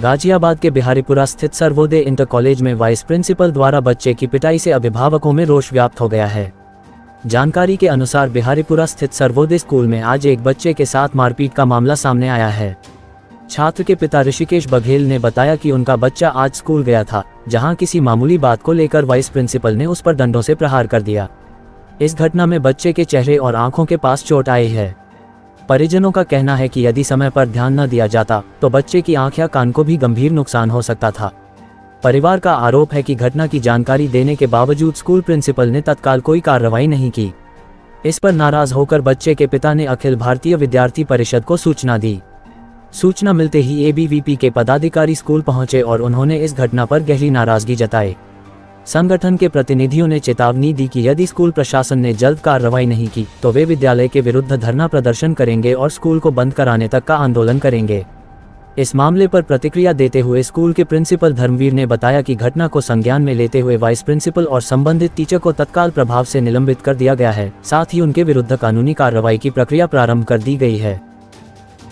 गाजियाबाद के बिहारीपुरा स्थित Sarvodaya inter college में वाइस प्रिंसिपल द्वारा बच्चे की पिटाई से अभिभावकों में रोष व्याप्त हो गया है। जानकारी के अनुसार बिहारीपुरा स्थित सर्वोदय स्कूल में आज एक बच्चे के साथ मारपीट का मामला सामने आया है। छात्र के पिता ऋषिकेश बघेल ने बताया कि उनका बच्चा आज स्कूल गया था, जहां किसी मामूली बात को लेकर वाइस प्रिंसिपल ने उस पर डंडों से प्रहार कर दिया। इस घटना में बच्चे के चेहरे और आंखों के पास चोट आई है। परिजनों का कहना है कि यदि समय पर ध्यान न दिया जाता तो बच्चे की आंख या कान को भी गंभीर नुकसान हो सकता था। परिवार का आरोप है कि घटना की जानकारी देने के बावजूद स्कूल प्रिंसिपल ने तत्काल कोई कार्रवाई नहीं की। इस पर नाराज होकर बच्चे के पिता ने अखिल भारतीय विद्यार्थी परिषद को सूचना दी। सूचना मिलते ही एबीवीपी के पदाधिकारी स्कूल पहुंचे और उन्होंने इस घटना पर गहरी नाराजगी जताई। संगठन के प्रतिनिधियों ने चेतावनी दी कि यदि स्कूल प्रशासन ने जल्द कार्रवाई नहीं की तो वे विद्यालय के विरुद्ध धरना प्रदर्शन करेंगे और स्कूल को बंद कराने तक का आंदोलन करेंगे। इस मामले पर प्रतिक्रिया देते हुए स्कूल के प्रिंसिपल धर्मवीर ने बताया कि घटना को संज्ञान में लेते हुए वाइस प्रिंसिपल और संबंधित टीचर को तत्काल प्रभाव से निलंबित कर दिया गया है। साथ ही उनके विरुद्ध कानूनी कार्रवाई की प्रक्रिया प्रारंभ कर दी गई है।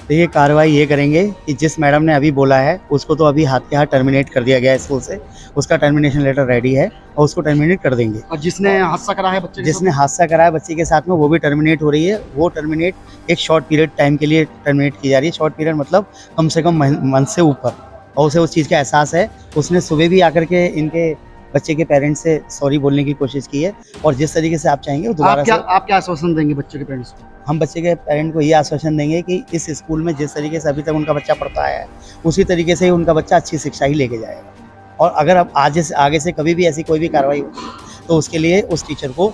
तो ये कार्रवाई ये करेंगे कि जिस मैडम ने अभी बोला है उसको तो अभी हाथ के हाथ टर्मिनेट कर दिया गया है स्कूल से। उसका टर्मिनेशन लेटर रेडी है और उसको टर्मिनेट कर देंगे। और जिसने हादसा करा है बच्चे जिसने हादसा करा है बच्चे के साथ में वो भी टर्मिनेट हो रही है। वो टर्मिनेट एक शॉर्ट पीरियड टाइम के लिए टर्मिनेट की जा रही है। शॉर्ट पीरियड मतलब कम से कम मंथ से ऊपर। और उसे उस चीज़ का एहसास है। उसने सुबह भी आकर के इनके बच्चे के पेरेंट्स से सॉरी बोलने की कोशिश की है। और जिस तरीके से आप चाहेंगे वो दोबारा से आप क्या आश्वासन देंगे बच्चे के पेरेंट्स को? हम बच्चे के पेरेंट को ये आश्वासन देंगे कि इस स्कूल में जिस तरीके से अभी तक उनका बच्चा पढ़ता है उसी तरीके से ही उनका बच्चा अच्छी शिक्षा ही लेके जाएगा। और अगर अब आगे से कभी भी ऐसी कोई भी कार्रवाई होती तो उसके लिए उस टीचर को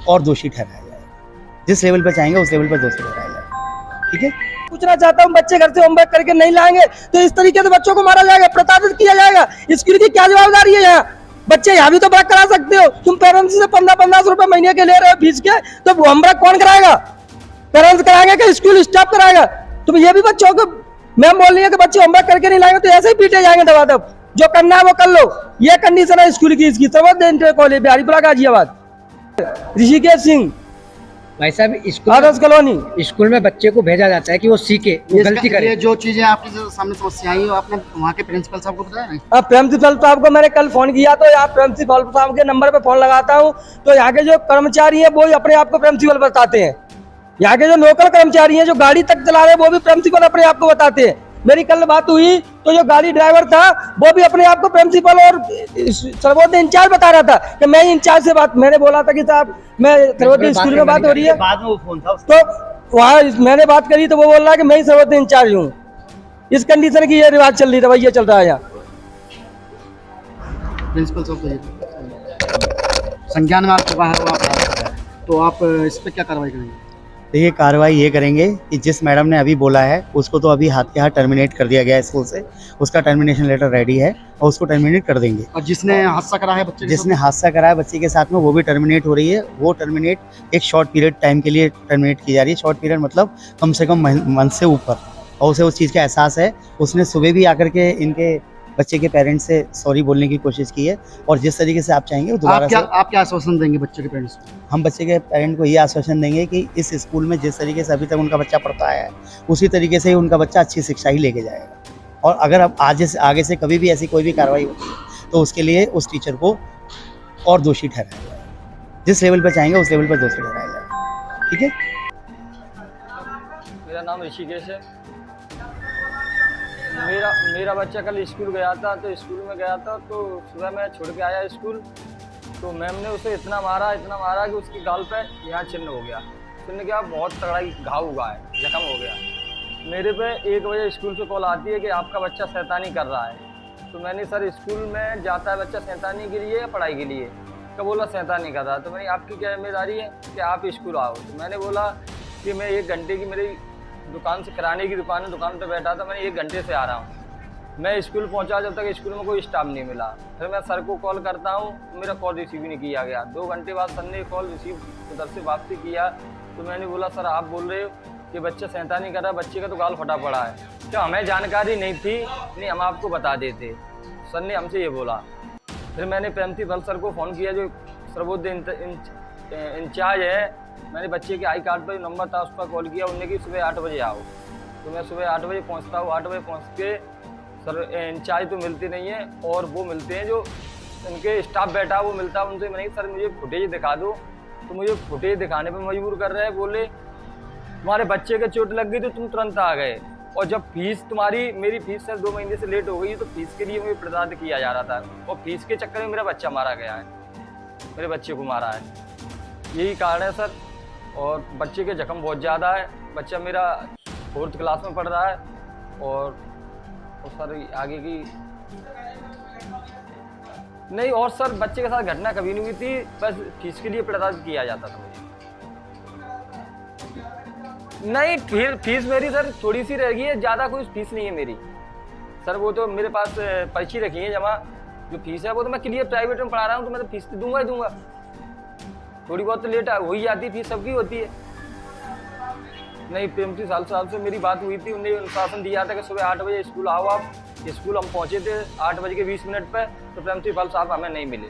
और दोषी ठहराया जाएगा। जिस लेवल पर चाहेंगे उस लेवल पर दोषी ठहराया जाएगा। ठीक है। पूछना चाहता हूँ, बच्चे घर से होमवर्क करके नहीं लाएंगे तो इस तरीके से बच्चों को मारा जाएगा, प्रताड़ित किया जाएगा। स्कूल की क्या जवाबदारी है? यहाँ बच्चे यहाँ भी तो वर्क करा सकते हो। तुम पेरेंट्स से 1500 रुपए महीने के ले रहे हो फीस के, तो होमवर्क कौन कराएगा? पेरेंट्स कराएंगे कि स्कूल स्टाफ कराएगा? तुम ये भी बच्चों को मैम बोल रही है कि बच्चे होमवर्क करके नहीं लाएंगे तो ऐसे ही पीटे जाएंगे दबादब। जो करना है वो कर लो। ये कंडीशन है स्कूल की। इसकी सर्वोदय इंटर कॉलेज बिहारीपुरा गाजियाबाद। ऋषिकेश सिंह भाई साहब, आदर्श कॉलोनी स्कूल में बच्चे को भेजा जाता है कि वो सीखे, वो गलती करे। ये जो चीजें आपके सामने समस्या आई, आपने वहाँ के प्रिंसिपल साहब को बताया? अब प्रिंसिपल साहब को मैंने कल फोन किया तो यहाँ प्रिंसिपल साहब के नंबर पे फोन लगाता हूँ तो यहाँ के जो कर्मचारी हैं वो अपने आप को प्रिंसिपल बताते हैं। यहाँ के जो लोकल कर्मचारी हैं जो गाड़ी तक चला रहे हैं वो भी प्रिंसिपल अपने आप को बताते हैं। मेरी कल बात हुई तो जो गाड़ी ड्राइवर था वो भी अपने आप को प्रिंसिपल और सर्वोदय इंचार्ज बता रहा था कि मैं इंचार्ज से बात। मैंने बोला था कि साहब मैं सर्वोदय स्कूल में बात हो रही है, बाद में वो फोन था तो वहाँ मैंने बात करी तो वो बोल रहा है कि मैं ही सर्वोदय इंचार्ज हूँ। इस कंडीशन की ये रिवाज चल रही है, ये चल रहा है यहाँ। प्रिंसिपल साहब संज्ञान में आपको बाहर हुआ तो आप इस पर क्या कार्रवाई करेंगे? तो ये कार्रवाई ये करेंगे कि जिस मैडम ने अभी बोला है उसको तो अभी हाथ के हाथ टर्मिनेट कर दिया गया है स्कूल से। उसका टर्मिनेशन लेटर रेडी है और उसको टर्मिनेट कर देंगे। और जिसने हादसा करा है जिसने हादसा करा है बच्चे के साथ में वो भी टर्मिनेट हो रही है। वो टर्मिनेट एक शॉर्ट पीरियड टाइम के लिए टर्मिनेट की जा रही है। शॉर्ट पीरियड मतलब कम से कम मंथ से ऊपर। और उसे उस चीज़ का एहसास है। उसने सुबह भी आकर के इनके बच्चे के पेरेंट्स से सॉरी बोलने की कोशिश की है। और जिस तरीके से आप चाहेंगे वो दोबारा से आप क्या आश्वासन देंगे बच्चे के पेरेंट्स को? हम बच्चे के पेरेंट को ये आश्वासन देंगे कि इस स्कूल में जिस तरीके से अभी तक उनका बच्चा पढ़ता है उसी तरीके से ही उनका बच्चा अच्छी शिक्षा ही लेके जाएगा। और अगर अब आगे से कभी भी ऐसी कोई भी कार्रवाई होती तो उसके लिए उस टीचर को और दोषी ठहराया जाएगा। जिस लेवल पर चाहेंगे उस लेवल पर दोषी ठहराया जाएगा। ठीक है। मेरा नाम ऋषिकेश है। मेरा बच्चा कल स्कूल गया था तो स्कूल में गया था तो सुबह मैं छोड़ के आया स्कूल तो मैम ने उसे इतना मारा कि उसकी गाल पे यहाँ चिन्ह हो गया। चिन्ह क्या बहुत तगड़ा घाव हुआ है, जख्म हो गया। मेरे पे 1 बजे स्कूल से कॉल आती है कि आपका बच्चा शैतानी कर रहा है। तो मैंने सर स्कूल में जाता है बच्चा शैतानी के लिए या पढ़ाई के लिए? तो बोला शैतानी कर रहा है। तो मैंने आपकी क्या जिम्मेदारी है कि आप स्कूल आओ? तो मैंने बोला कि मैं 1 घंटे की मेरी दुकान से किराने की दुकान पे बैठा था, मैंने 1 घंटे से आ रहा हूँ। मैं स्कूल पहुँचा जब तक स्कूल में कोई स्टाफ नहीं मिला। फिर मैं सर को कॉल करता हूँ तो मेरा कॉल रिसीव नहीं किया गया। 2 घंटे बाद सर ने कॉल रिसीव उधर से वापसी किया तो मैंने बोला सर आप बोल रहे हो कि बच्चा शैतानी कर रहा है, बच्चे का तो गाल फटा पड़ा है। क्या हमें जानकारी नहीं थी? नहीं, हम आपको बता देते। सर ने हमसे ये बोला। फिर मैंने प्रिंसिपल सर को फ़ोन किया जो सर्वोदय इंचार्ज है। मैंने बच्चे के आई कार्ड पर नंबर था उस पर कॉल किया। उन्होंने कि सुबह 8 बजे आओ। तो मैं सुबह 8 बजे पहुंचता हूँ। 8 बजे पहुंच के सर इंचार्ज तो मिलते नहीं है और वो मिलते हैं जो उनके स्टाफ बैठा है वो मिलता है उनसे। नहीं सर मुझे फुटेज दिखा दो, तो मुझे फुटेज दिखाने पे मजबूर कर रहे हैं। बोले तुम्हारे बच्चे के चोट लग गई तो तुम तुरंत आ गए, और जब फीस तुम्हारी मेरी फीस सर 2 महीने से लेट हो गई तो फीस के लिए मुझे प्रताड़ित किया जा रहा था, और फीस के चक्कर में मेरा बच्चा मारा गया है, मेरे बच्चे को मारा है, यही कारण है सर। और बच्चे के जख्म बहुत ज़्यादा है, बच्चा मेरा 4th क्लास में पढ़ रहा है, और सर आगे की नहीं। और सर बच्चे के साथ घटना कभी नहीं हुई थी, बस फीस के लिए प्रताड़ित किया जाता था मुझे। नहीं फीस मेरी सर थोड़ी सी रह गई है, ज़्यादा कोई फीस नहीं है मेरी सर। वो तो मेरे पास पर्ची रखी है जमा, जो फीस है वो तो मैं क्लियर प्राइवेट में पढ़ा रहा हूँ, तो मैं तो फीस तो दूंगा ही दूंगा। थोड़ी बहुत तो लेट हो ही जाती है, फीस सबकी होती है। नहीं प्रेमसी साहब से मेरी बात हुई थी, उन्हें अनुशासन दिया था कि सुबह 8 बजे स्कूल आओ आप। स्कूल हम पहुँचे थे 8:20 पर, तो प्रिंसिपल साहब हमें नहीं मिले।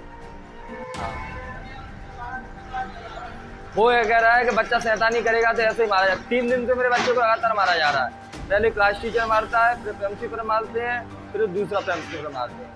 वो ये कह रहा है कि बच्चा शैतानी करेगा तो ऐसे ही मारा जाए। 3 दिन से मेरे बच्चे को लगातार मारा जा रहा है। पहले क्लास टीचर मारता है, फिर प्रिंसिपल मारते हैं, फिर दूसरा प्रिंसिपल मारते हैं।